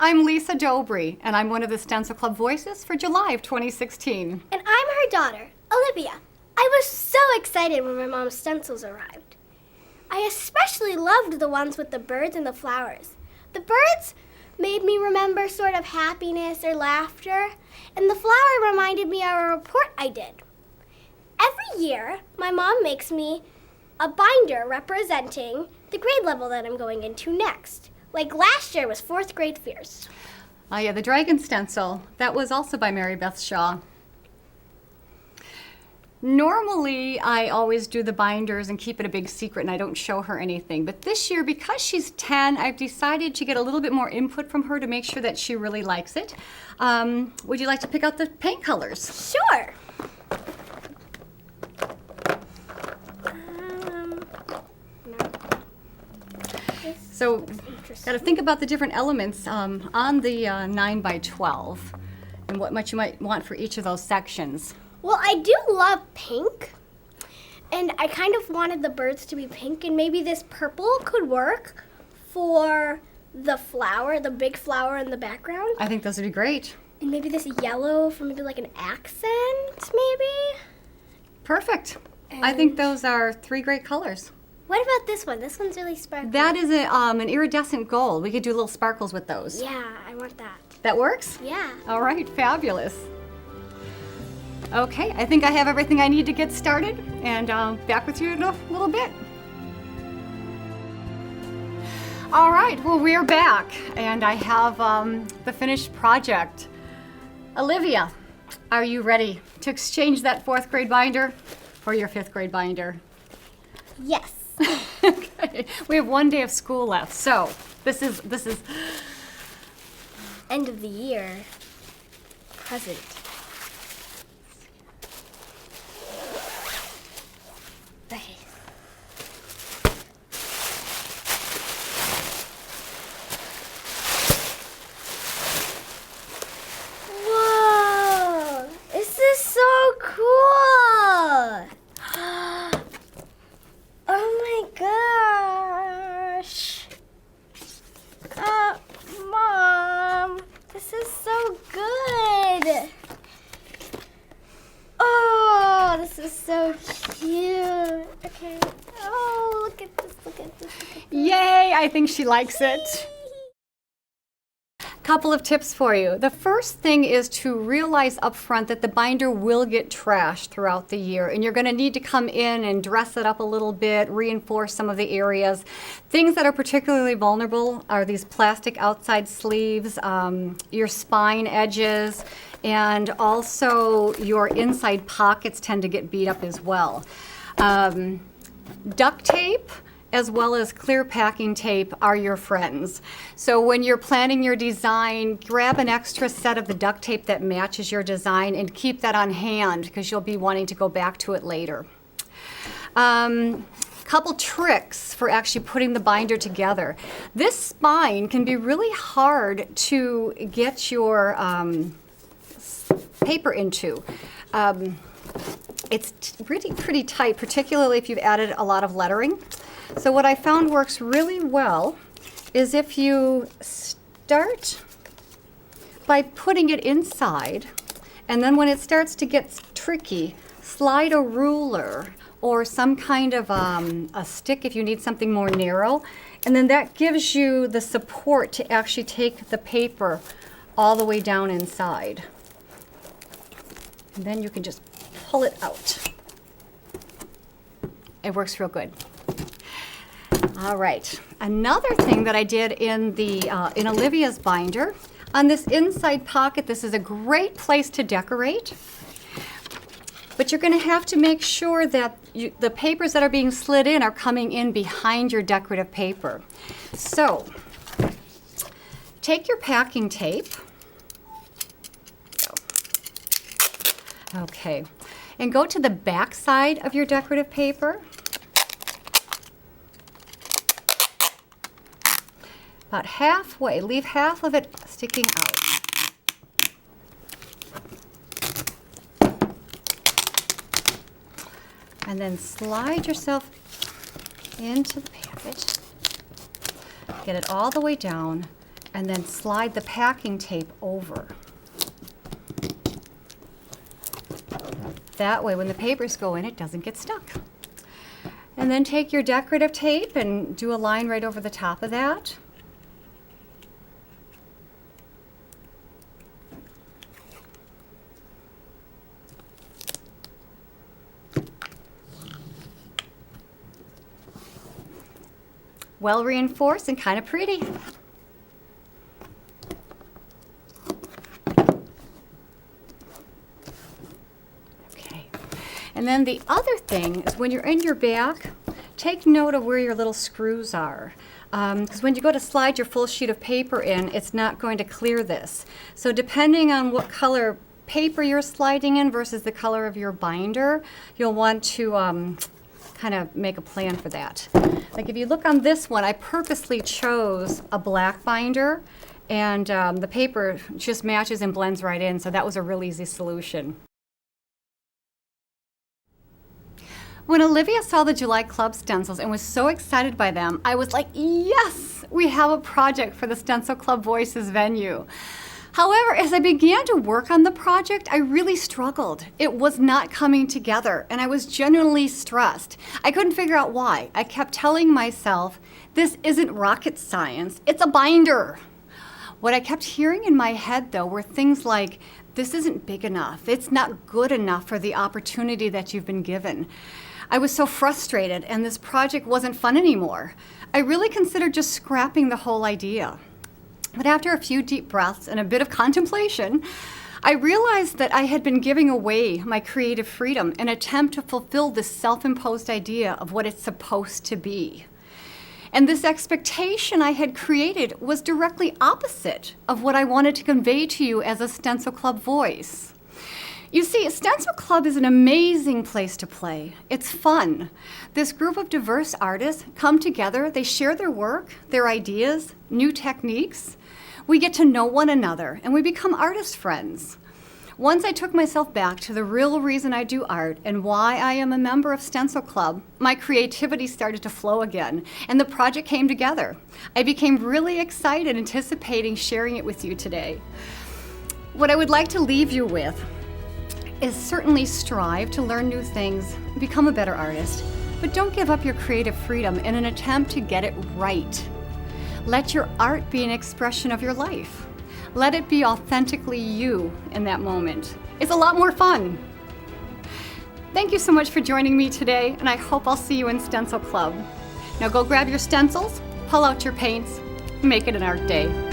I'm Lisa Dobry, and I'm one of the Stencil Club voices for July of 2016. And I'm her daughter, Olivia. I was so excited when my mom's stencils arrived. I especially loved the ones with the birds and the flowers. The birds made me remember sort of happiness or laughter, and the flower reminded me of a report I did. Every year, my mom makes me a binder representing the grade level that I'm going into next. Like last year was 4th grade Fierce. Oh yeah, the dragon stencil. That was also by Mary Beth Shaw. Normally, I always do the binders and keep it a big secret and I don't show her anything. But this year, because she's 10, I've decided to get a little bit more input from her to make sure that she really likes it. Would you like to pick out the paint colors? Sure. So, got to think about the different elements on the 9 by 12 and what much you might want for each of those sections. Well, I do love pink, and I kind of wanted the birds to be pink, and maybe this purple could work for the flower, the big flower in the background. I think those would be great. And maybe this yellow for maybe like an accent, maybe? Perfect. I think those are 3 great colors. What about this one? This one's really sparkly. That is an iridescent gold. We could do little sparkles with those. Yeah, I want that. That works? Yeah. All right, fabulous. Okay, I think I have everything I need to get started, and back with you in a little bit. All right, well, we're back, and I have the finished project. Olivia, are you ready to exchange that 4th grade binder for your 5th grade binder? Yes. Okay, we have 1 day of school left, so this is End of the year. Present. Okay. Whoa! This is so cool! Oh my gosh! Mom, this is so good! Oh, this is so cute. Okay. Oh, look at this, look at this, look at this. Yay, I think she likes it. Couple of tips for you. The first thing is to realize up front that the binder will get trashed throughout the year, and you're going to need to come in and dress it up a little bit, reinforce some of the areas. Things that are particularly vulnerable are these plastic outside sleeves, your spine edges, and also your inside pockets tend to get beat up as well. Duct tape as well as clear packing tape are your friends. So when you're planning your design, grab an extra set of the duct tape that matches your design and keep that on hand because you'll be wanting to go back to it later. Couple tricks for actually putting the binder together. This spine can be really hard to get your paper into. It's pretty tight, particularly if you've added a lot of lettering. So what I found works really well is if you start by putting it inside, and then when it starts to get tricky, slide a ruler or some kind of a stick if you need something more narrow, and then that gives you the support to actually take the paper all the way down inside. And then you can just pull it out. It works real good. All right, another thing that I did in Olivia's binder, on this inside pocket, this is a great place to decorate, but you're going to have to make sure that the papers that are being slid in are coming in behind your decorative paper. So, take your packing tape, okay, and go to the back side of your decorative paper. About halfway, leave half of it sticking out. And then slide yourself into the package. Get it all the way down and then slide the packing tape over. That way when the papers go in, it doesn't get stuck. And then take your decorative tape and do a line right over the top of that. Well reinforced and kind of pretty. Okay. And then the other thing is when you're in your back, take note of where your little screws are. Because when you go to slide your full sheet of paper in, it's not going to clear this. So depending on what color paper you're sliding in versus the color of your binder, you'll want to kind of make a plan for that. Like if you look on this one, I purposely chose a black binder, and the paper just matches and blends right in, so that was a real easy solution. When Olivia saw the July Club stencils and was so excited by them, I was like, yes, we have a project for the Stencil Club Voices venue. However, as I began to work on the project, I really struggled. It was not coming together, and I was genuinely stressed. I couldn't figure out why. I kept telling myself, this isn't rocket science, it's a binder. What I kept hearing in my head, though, were things like, this isn't big enough, it's not good enough for the opportunity that you've been given. I was so frustrated, and this project wasn't fun anymore. I really considered just scrapping the whole idea. But after a few deep breaths and a bit of contemplation, I realized that I had been giving away my creative freedom in an attempt to fulfill this self-imposed idea of what it's supposed to be. And this expectation I had created was directly opposite of what I wanted to convey to you as a Stencil Club voice. You see, Stencil Club is an amazing place to play. It's fun. This group of diverse artists come together, they share their work, their ideas, new techniques. We get to know one another, and we become artist friends. Once I took myself back to the real reason I do art and why I am a member of Stencil Club, my creativity started to flow again, and the project came together. I became really excited, anticipating sharing it with you today. What I would like to leave you with is certainly strive to learn new things, become a better artist, but don't give up your creative freedom in an attempt to get it right. Let your art be an expression of your life. Let it be authentically you in that moment. It's a lot more fun. Thank you so much for joining me today, and I hope I'll see you in Stencil Club. Now go grab your stencils, pull out your paints, make it an art day.